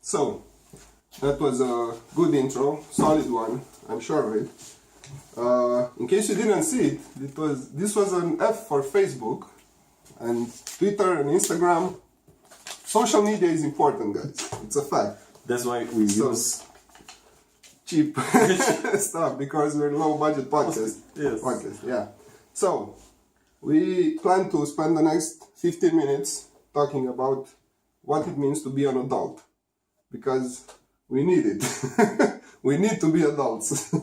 So, that was a good intro, solid one, I'm sure of it. In case you didn't see it, this was an F for Facebook and Twitter and Instagram. Social media is important, guys. It's a fact. That's why we use cheap stuff, because we're low budget podcast. Yes. Podcast, yeah. So, we plan to spend the next 15 minutes talking about what it means to be an adult. Because we need it. We need to be adults.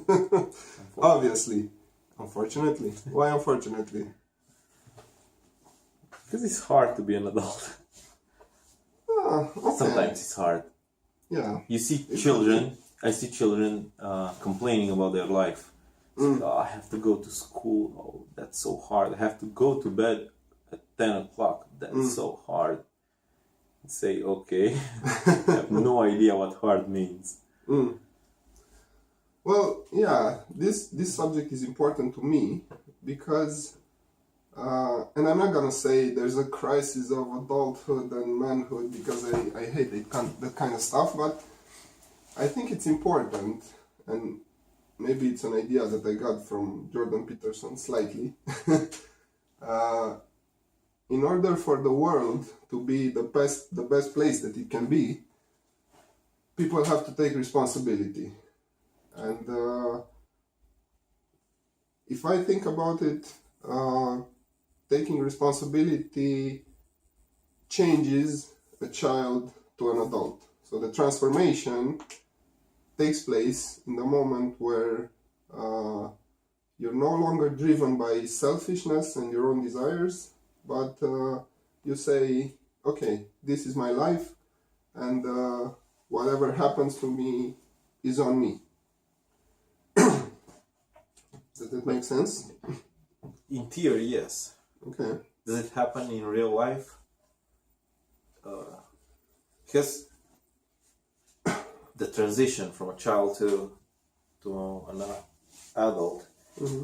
Obviously. Unfortunately. Why unfortunately? Because it's hard to be an adult. Okay. Sometimes it's hard. Yeah. You see children, I see children complaining about their life. Like, oh, I have to go to school. Oh, that's so hard. I have to go to bed at 10 o'clock. That's so hard. Say, okay, I have no idea what hard means. Well, yeah, this subject is important to me because, and I'm not gonna say there's a crisis of adulthood and manhood, because I hate that kind of stuff, but I think it's important, and maybe it's an idea that I got from Jordan Peterson slightly. In order for the world to be the best place that it can be, people have to take responsibility. And if I think about it, taking responsibility changes a child to an adult. So the transformation takes place in the moment where you're no longer driven by selfishness and your own desires, but you say, okay, this is my life, and whatever happens to me is on me. Does that make sense? In theory, yes. Okay. Does it happen in real life? Because the transition from a child to an adult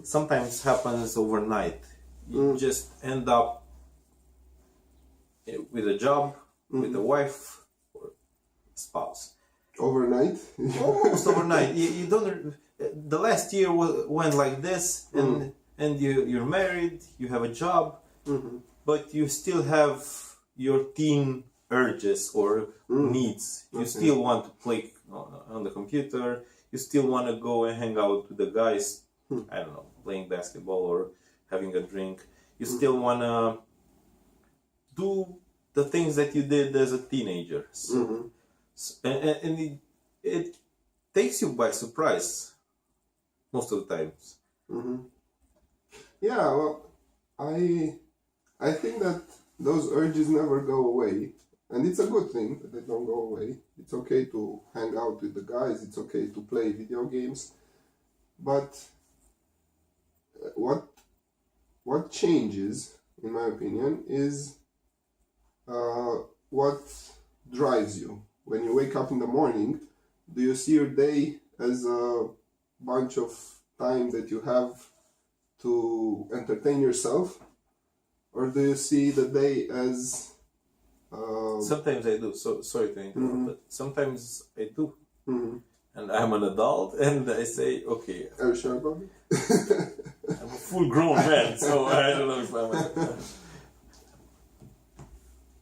sometimes happens overnight. You just end up with a job, with a wife or spouse. Overnight? Almost overnight. You don't. The last year went like this, and you're married, you have a job, but you still have your teen urges or needs. You still want to play on the computer. You still want to go and hang out with the guys. I don't know, playing basketball or having a drink. You still want to do the things that you did as a teenager. So, and it takes you by surprise most of the times. Yeah, well, I think that those urges never go away. And it's a good thing that they don't go away. It's okay to hang out with the guys. It's okay to play video games. But what changes, in my opinion, is what drives you. When you wake up in the morning, do you see your day as a bunch of time that you have to entertain yourself? Or do you see the day as... Sometimes I do. So sorry to interrupt, but sometimes I do. And I'm an adult, and I say, okay. Are you sure about it? I'm a full-grown man, so I don't know if I'm.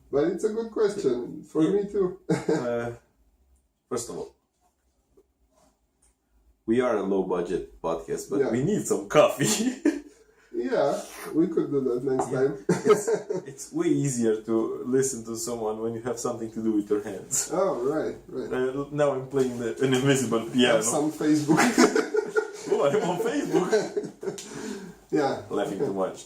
But it's a good question for me too. First of all, we are a low-budget podcast, but we need some coffee. Yeah, we could do that next time. It's way easier to listen to someone when you have something to do with your hands. Oh, right. Now I'm playing an invisible piano. Have some Facebook. Oh, I'm on Facebook. Yeah. Laughing too much.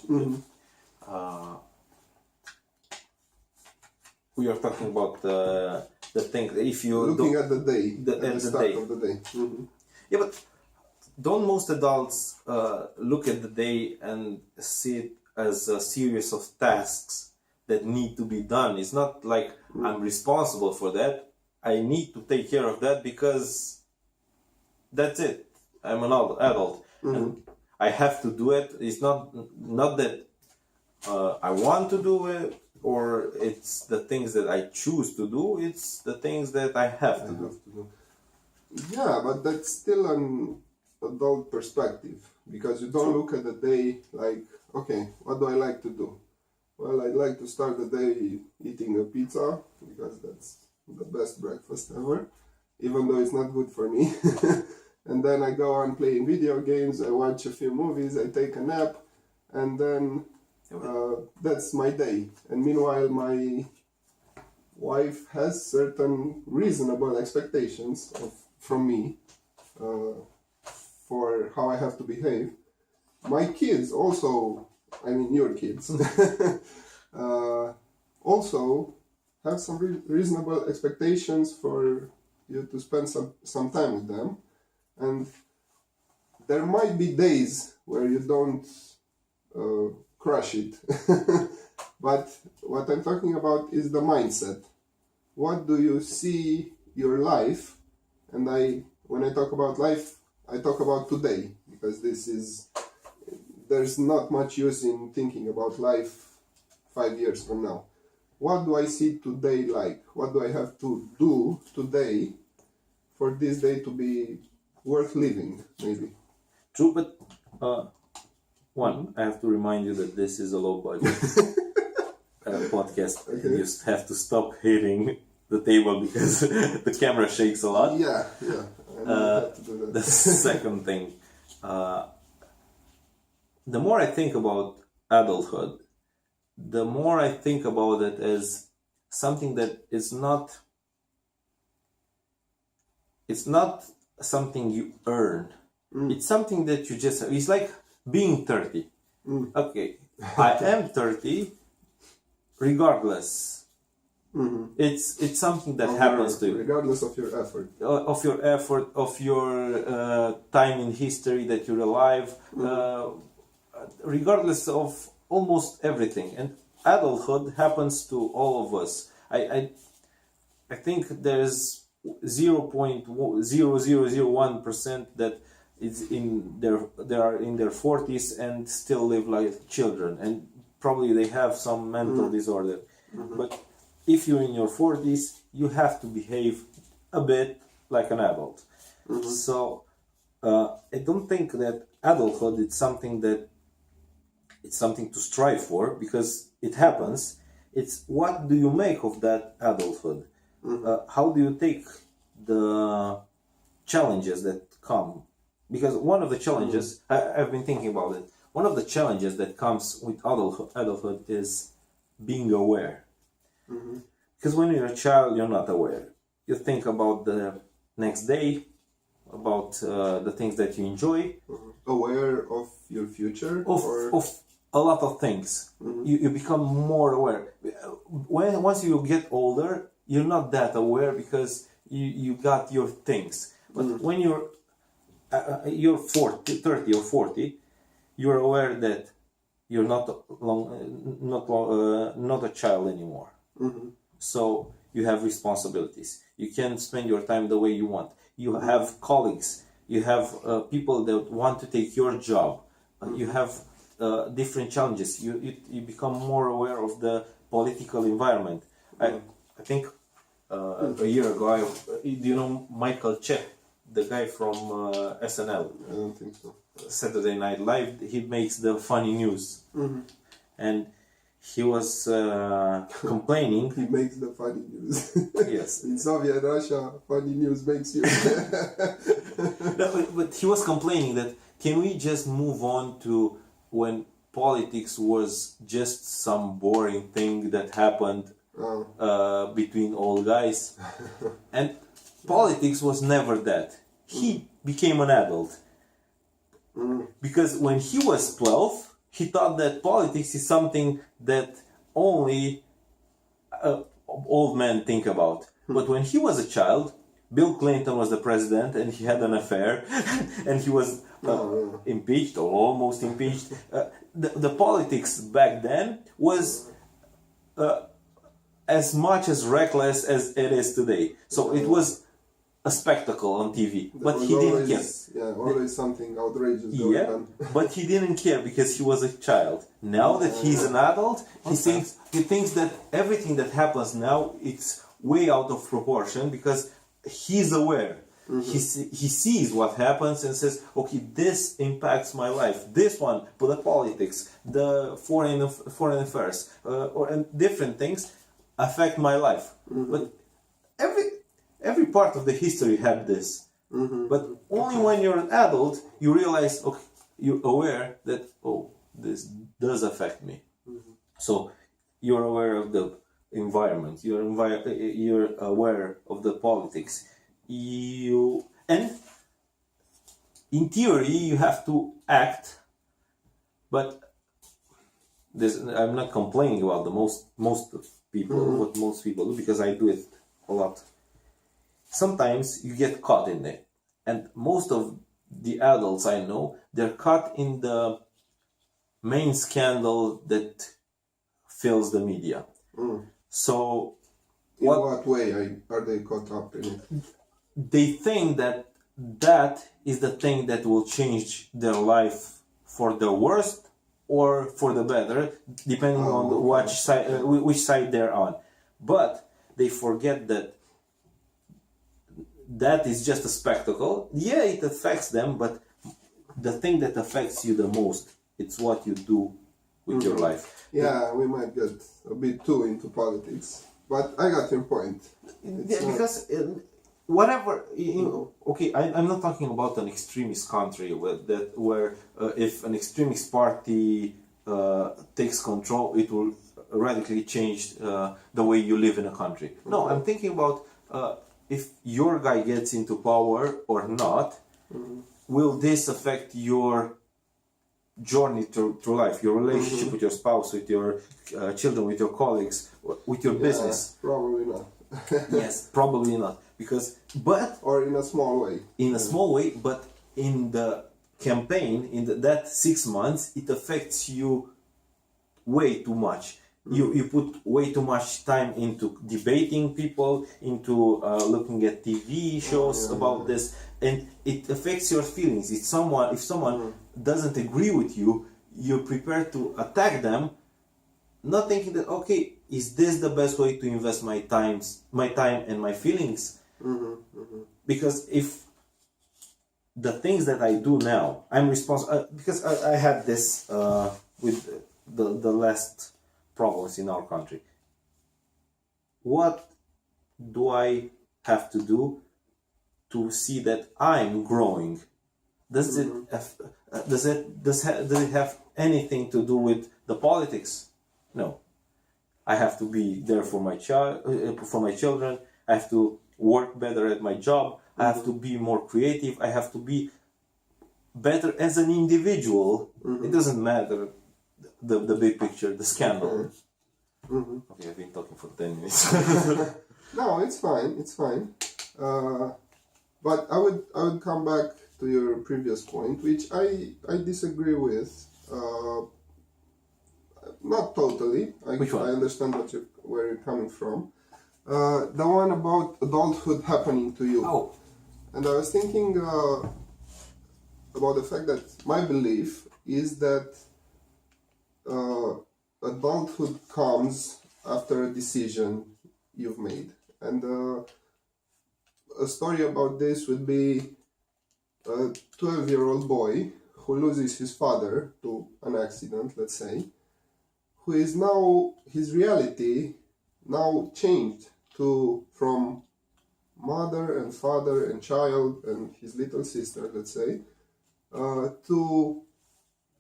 We are talking about the thing. If you looking at the day, at the start of the day. Yeah, but don't most adults look at the day and see it as a series of tasks that need to be done? It's not like I'm responsible for that. I need to take care of that because that's it. I'm an adult and I have to do it. It's not that I want to do it or it's the things that I choose to do, it's the things that I have to do. Yeah, but that's still an adult perspective, because you don't look at the day like, okay, what do I like to do? Well, I'd like to start the day eating a pizza, because that's the best breakfast ever, even though it's not good for me. And then I go on playing video games, I watch a few movies, I take a nap, and then that's my day. And meanwhile, my wife has certain reasonable expectations from me for how I have to behave. My kids also, I mean your kids, also have some reasonable expectations for you to spend some time with them. And there might be days where you don't crush it. But what I'm talking about is the mindset. What do you see your life? And when I talk about life, I talk about today, because there's not much use in thinking about life 5 years from now. What do I see today like? What do I have to do today for this day to be worth living, maybe? True, but I have to remind you that this is a low budget podcast. Okay. You have to stop hitting the table because the camera shakes a lot. Yeah. Have to do that. The second thing, the more I think about adulthood, the more I think about it as something that is not. It's not something you earn. It's something that you just. It's like being 30. Okay, I am 30. Regardless, it's something that happens to you. Regardless of your effort. Of your time in history that you're alive. Regardless of almost everything, and adulthood happens to all of us. I think there's 0.0001% that is they are in their 40s and still live like children, and probably they have some mental disorder. But if you're in your 40s, you have to behave a bit like an adult. So I don't think that adulthood is something to strive for, because it happens. It's what do you make of that adulthood? How do you take the challenges that come? Because one of the challenges, I've been thinking about it, one of the challenges that comes with adulthood is being aware. Because when you're a child, you're not aware. You think about the next day, about the things that you enjoy. Aware of your future? Of a lot of things. You become more aware. Once you get older, you're not that aware because you got your things. But when you're 30 or 40, you're aware that you're not a child anymore. So you have responsibilities. You can spend your time the way you want. You have colleagues. You have people that want to take your job. You have different challenges. You become more aware of the political environment. I think a year ago, do you know Michael Che, the guy from SNL? I don't think so. Saturday Night Live. He makes the funny news, and he was complaining. He makes the funny news. Yes. In Soviet Russia, funny news makes you. No, but he was complaining that can we just move on to when politics was just some boring thing that happened between old guys, and politics was never that. He became an adult because when he was 12, he thought that politics is something that only old men think about. But when he was a child, Bill Clinton was the president and he had an affair and he was impeached or almost impeached. The politics back then was as much as reckless as it is today. So it was a spectacle on TV, There but was he didn't care. always, yeah, always something outrageous going Yeah, on. but he didn't care because he was a child. Now that he's an adult, he thinks that everything that happens now it's way out of proportion because he's aware. He sees what happens and says, okay, this impacts my life. This one, but the politics, the foreign affairs, and different things affect my life. But every part of the history had this. But only when you're an adult, you realize, okay, you're aware that, oh, this does affect me. So you're aware of the environment. You're aware of the politics. And in theory, you have to act, but I'm not complaining about the most people, what most people do, because I do it a lot. Sometimes you get caught in it, and most of the adults I know, they're caught in the main scandal that fills the media. So In what way are they caught up in it? they think that is the thing that will change their life for the worst or for the better, depending on which side they're on. But they forget that is just a spectacle. Yeah, it affects them, but the thing that affects you the most, it's what you do with your life. Yeah, we might get a bit too into politics, but I got your point. Because whatever, okay, I'm not talking about an extremist country where if an extremist party takes control, it will radically change the way you live in a country. No, I'm thinking about if your guy gets into power or not, will this affect your journey through life, your relationship with your spouse, with your children, with your colleagues, with your business? Probably not. Yes, probably not. Or in a small way. In a small way, but in the campaign, that 6 months, it affects you way too much. You put way too much time into debating people, into looking at TV shows about this, and it affects your feelings. If someone doesn't agree with you, you're prepared to attack them, not thinking that, okay, is this the best way to invest my time and my feelings? Because if the things that I do now, I'm responsible, because I had this with the last problems in our country. What do I have to do to see that I'm growing? Does it have anything to do with the politics? No. I have to be there for my children. I have to work better at my job. I have to be more creative. I have to be better as an individual. It doesn't matter the big picture, the scandal. Okay, I've been talking for 10 minutes. No, it's fine. But I would come back to your previous point, which I disagree with. Not totally. Which one? I understand where you're coming from. The one about adulthood happening to you. Oh. And I was thinking about the fact that my belief is that adulthood comes after a decision you've made. And a story about this would be a 12-year-old boy who loses his father to an accident, let's say, who is now, his reality now changed from mother and father and child and his little sister, let's say, to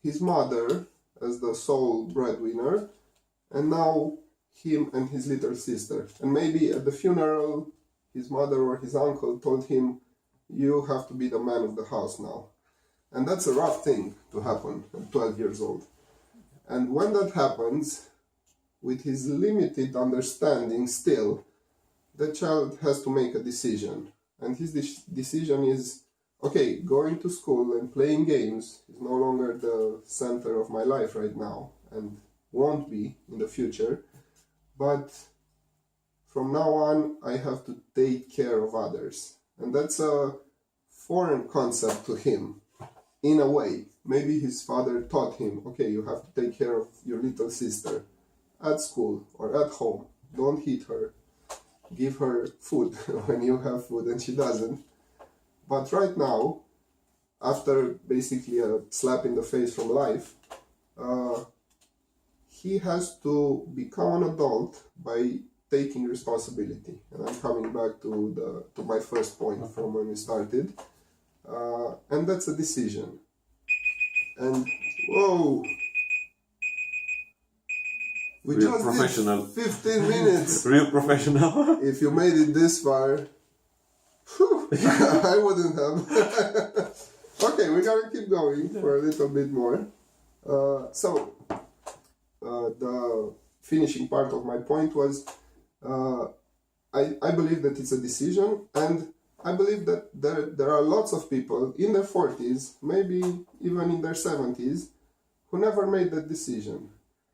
his mother as the sole breadwinner, and now him and his little sister. And maybe at the funeral, his mother or his uncle told him, you have to be the man of the house now. And that's a rough thing to happen at 12 years old. And when that happens, with his limited understanding still, the child has to make a decision. And his decision is, okay, going to school and playing games is no longer the center of my life right now, and won't be in the future. But from now on, I have to take care of others. And that's a foreign concept to him, in a way. Maybe his father taught him, okay, you have to take care of your little sister at school or at home. Don't hit her. Give her food when you have food and she doesn't. But right now, after basically a slap in the face from life, he has to become an adult by taking responsibility. And I'm coming back to my first point from when we started. And that's a decision. And whoa, we Real just professional. did 15 minutes. Real professional. If you made it this far, whew, I wouldn't have. Okay, we're gonna keep going for a little bit more. So the finishing part of my point was, I believe that it's a decision, and I believe that there are lots of people in their 40s, maybe even in their 70s, who never made that decision.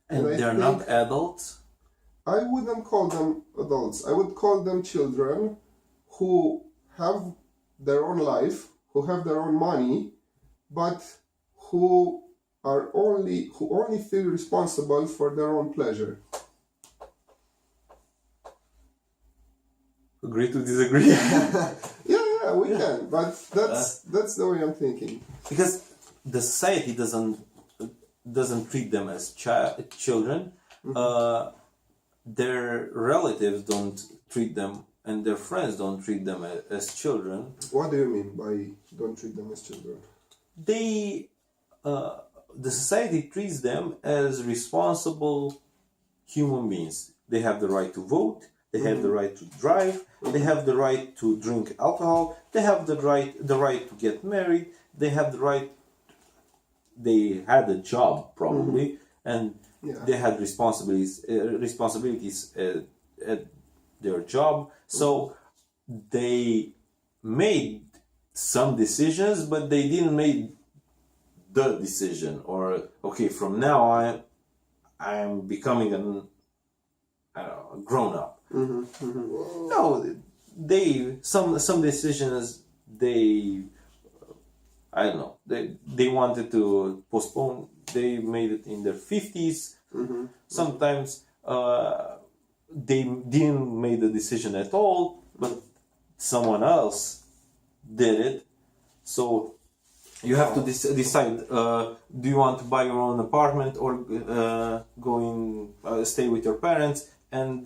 And I they're think not adults? I wouldn't call them adults. I would call them children who have their own life, who have their own money, but who only feel responsible for their own pleasure. Agree to disagree? Yeah, we can, but that's the way I'm thinking. Because the society doesn't treat them as children. Their relatives don't treat them, and their friends don't treat them as children. What do you mean by don't treat them as children? The society treats them as responsible human beings. They have the right to vote. They have the right to drive. They have the right to drink alcohol. They have the right to get married. They have the right. They had a job probably, and they had responsibilities at their job. So they made some decisions, but they didn't make the decision. Or okay, from now I'm becoming a grown up. No, they some decisions I don't know. They wanted to postpone. They made it in their 50s. Sometimes they didn't make the decision at all, but someone else did it. So you have to decide: do you want to buy your own apartment or stay with your parents and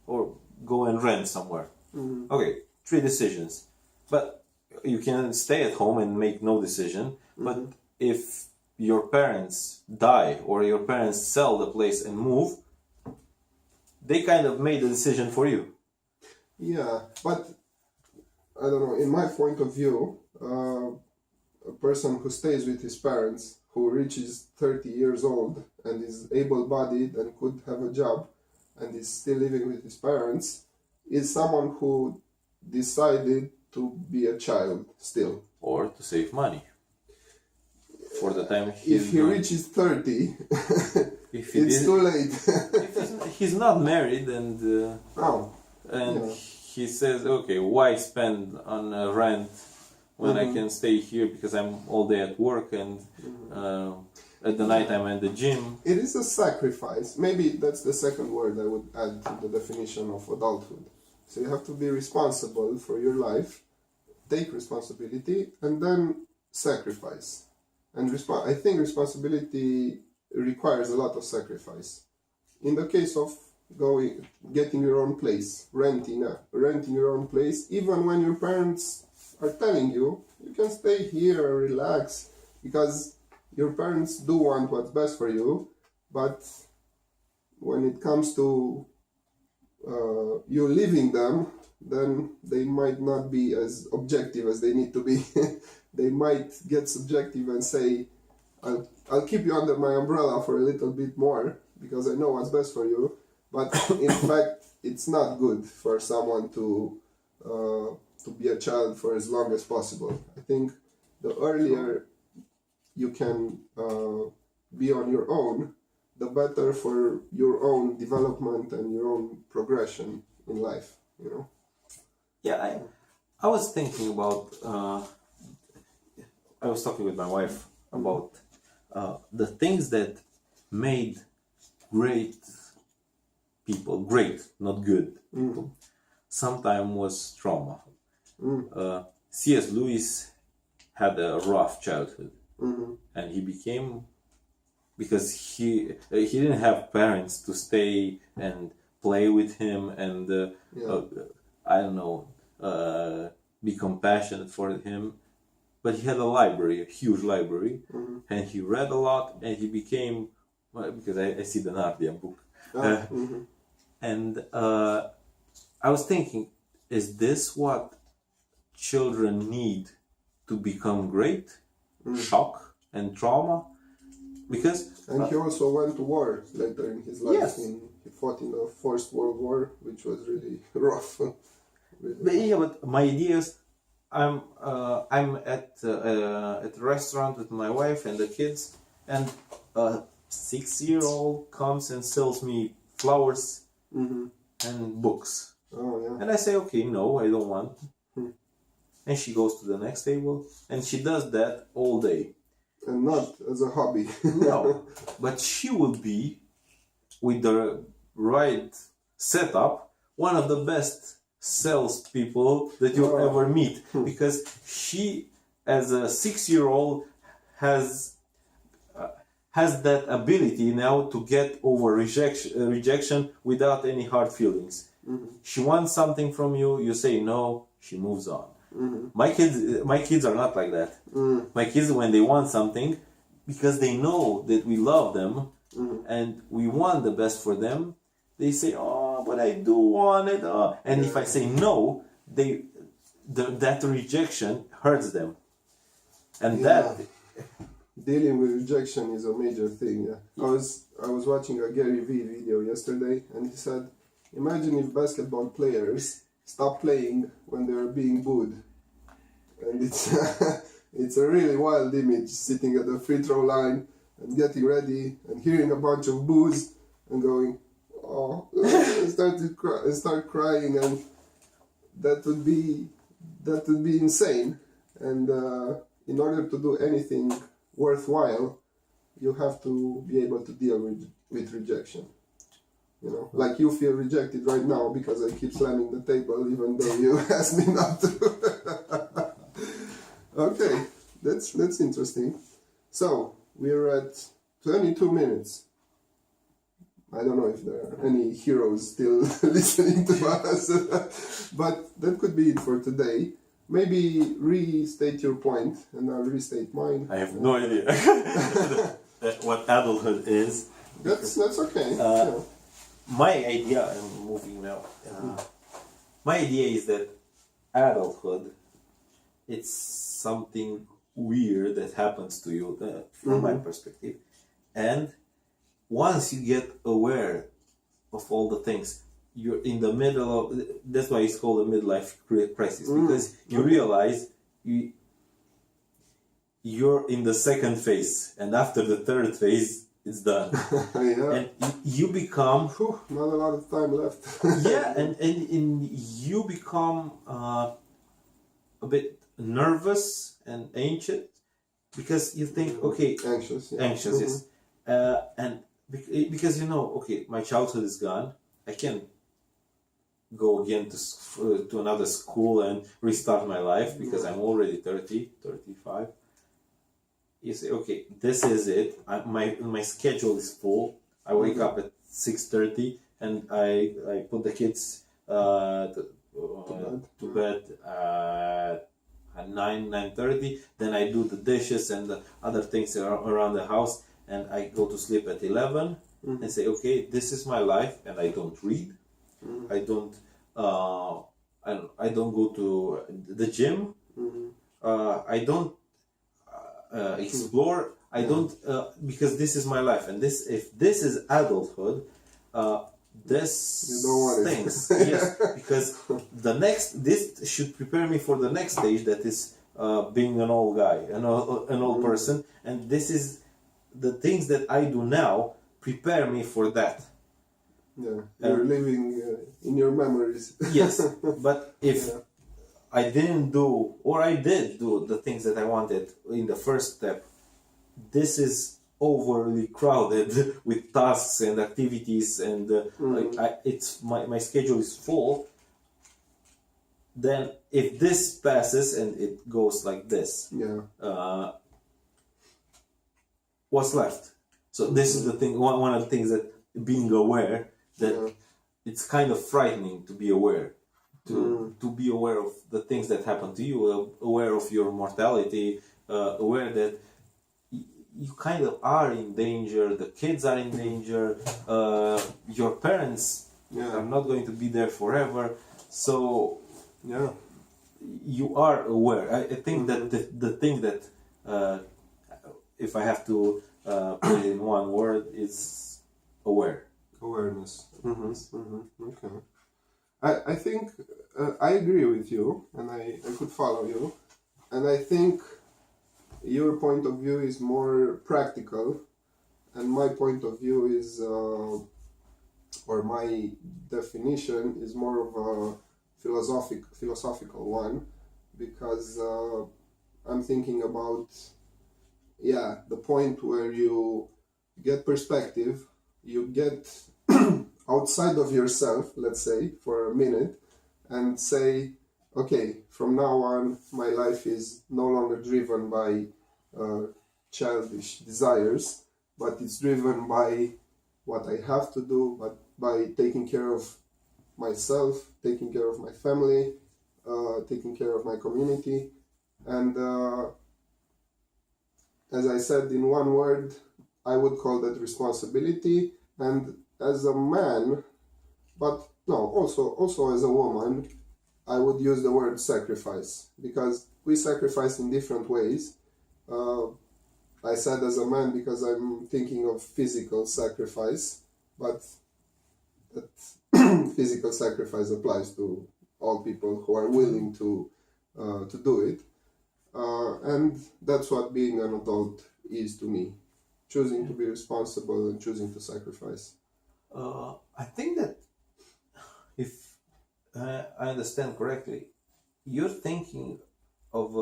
or go and rent somewhere? Okay, 3 decisions, but you can stay at home and make no decision. But if your parents die or your parents sell the place and move, they kind of made the decision for you. Yeah, but I don't know. In my point of view, a person who stays with his parents, who reaches 30 years old and is able-bodied and could have a job and is still living with his parents, is someone who decided to be a child still. Or to save money. For the time if he reaches 30, it's too late. If he's not married and he says, okay, why spend on rent when I can stay here because I'm all day at work and at the night I'm at the gym. It is a sacrifice. Maybe that's the second word I would add to the definition of adulthood. So you have to be responsible for your life, take responsibility, and then sacrifice. And I think responsibility requires a lot of sacrifice. In the case of getting your own place, renting your own place, even when your parents are telling you, you can stay here and relax, because your parents do want what's best for you, but when it comes to you leaving them, then they might not be as objective as they need to be. They might get subjective and say, I'll keep you under my umbrella for a little bit more because I know what's best for you. But in fact, it's not good for someone to be a child for as long as possible. I think the earlier you can be on your own, the better for your own development and your own progression in life, you know? Yeah, I was thinking about. I was talking with my wife about the things that made great people great, not good people. Sometimes was trauma. C.S. Lewis had a rough childhood, and he became, because he didn't have parents to stay and play with him and I don't know, be compassionate for him. But he had a library, a huge library, and he read a lot, and he became, well, because I see the Narnia book, and I was thinking, is this what children need to become great? Shock and trauma? Because and he also went to war later in his life. Yes. He fought in the First World War, which was really rough. But my idea is, I'm at a restaurant with my wife and the kids, and a 6-year-old comes and sells me flowers and books. Oh yeah. And I say, okay, no, I don't want. And she goes to the next table, and she does that all day. And not as a hobby. No, but she will be, with the right setup, one of the best salespeople that you'll ever meet, because she, as a 6-year-old, has that ability now to get over rejection without any hard feelings. She wants something from you, you say no, she moves on. My kids are not like that. My kids, when they want something, because they know that we love them and we want the best for them, they say, oh, but I do want it. And if I say no, that rejection hurts them. And that... Dealing with rejection is a major thing. Yeah. I was watching a Gary Vee video yesterday, and he said, imagine if basketball players stop playing when they are being booed. And it's a really wild image, sitting at the free throw line and getting ready and hearing a bunch of boos and going, oh, and start crying, and that would be insane. And in order to do anything worthwhile, you have to be able to deal with rejection. You know, like you feel rejected right now because I keep slamming the table even though you asked me not to. Okay, that's interesting. So we're at 22 minutes. I don't know if there are any heroes still listening to us, but that could be it for today. Maybe restate your point, and I'll restate mine. I have no idea what adulthood is. That's okay. My idea, I'm moving now. My idea is that adulthood, it's something weird that happens to you, from my perspective. And once you get aware of all the things, you're in the middle of, that's why it's called a midlife crisis, because you realize you're in the second phase, and after the third phase, it's done. Yeah. And you become... Not a lot of time left. Yeah, and you become a bit nervous and anxious, because you think, okay... Anxious, yeah. Anxious, yes. And because you know, okay, my childhood is gone, I can't go again to another school and restart my life, because I'm already 30, 35. You say, okay, this is it. My schedule is full. I wake up at 6:30 and I put the kids to bed at 9:30. Then I do the dishes and the other things around the house, and I go to sleep at 11 and say, okay, this is my life, and I don't read. I don't go to the gym. I don't explore. I don't because this is my life, and if this is adulthood, this you don't want stinks. it. Yes, because this should prepare me for the next stage, that is being an old guy, an old person, and this is the things that I do now prepare me for that. Yeah, you're living in your memories. Yes, but if I didn't do, or I did do the things that I wanted in the first step, this is overly crowded with tasks and activities, and it's my schedule is full. Then if this passes and it goes like this, what's left? So this is the thing. One of the things that being aware that it's kind of frightening to be aware, to be aware of the things that happen to you, aware of your mortality, aware that you kind of are in danger. The kids are in danger. Your parents are not going to be there forever. So you are aware. I think that the thing that, if I have to put it in one word, is aware. Awareness. Okay. I think I agree with you, and I could follow you, and I think your point of view is more practical, and my point of view is, or my definition is more of a philosophical one, because I'm thinking about the point where you get perspective, you get outside of yourself, let's say, for a minute, and say, okay, from now on, my life is no longer driven by childish desires, but it's driven by what I have to do, but by taking care of myself, taking care of my family, taking care of my community. And as I said, in one word, I would call that responsibility. And as a man, but no, also as a woman, I would use the word sacrifice, because we sacrifice in different ways. I said as a man because I'm thinking of physical sacrifice, but that physical sacrifice applies to all people who are willing to do it. And that's what being an adult is to me. Choosing to be responsible and choosing to sacrifice. I think that if I understand correctly, you're thinking of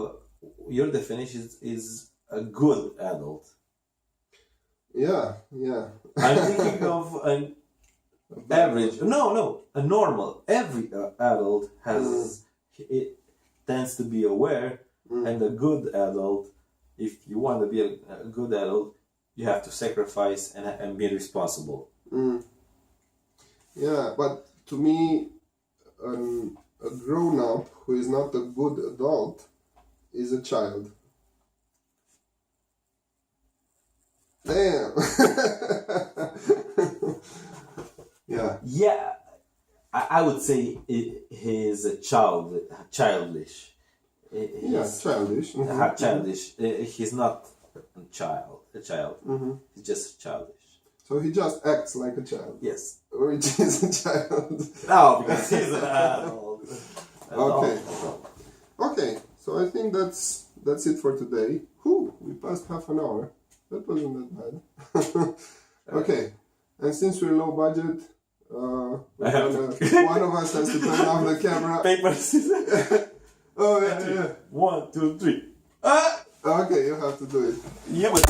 your definition is a good adult. Yeah. I'm thinking of an average. No, a normal. Every adult has it tends to be aware, and a good adult. If you want to be a good adult, you have to sacrifice and be responsible. Yeah, but to me, a grown-up who is not a good adult is a child. Damn. Yeah. I would say he is a childish. Childish. Childish. He's not a child. He's just childish. So he just acts like a child. Yes. Which is a child. No, because he's an adult. Okay. So I think that's it for today. We passed half an hour. That wasn't that bad. Okay. And since we're low budget, one of us has to turn off the camera. Paper, scissors. Oh, yeah. 1, 2, 3. Okay, you have to do it. Yeah, but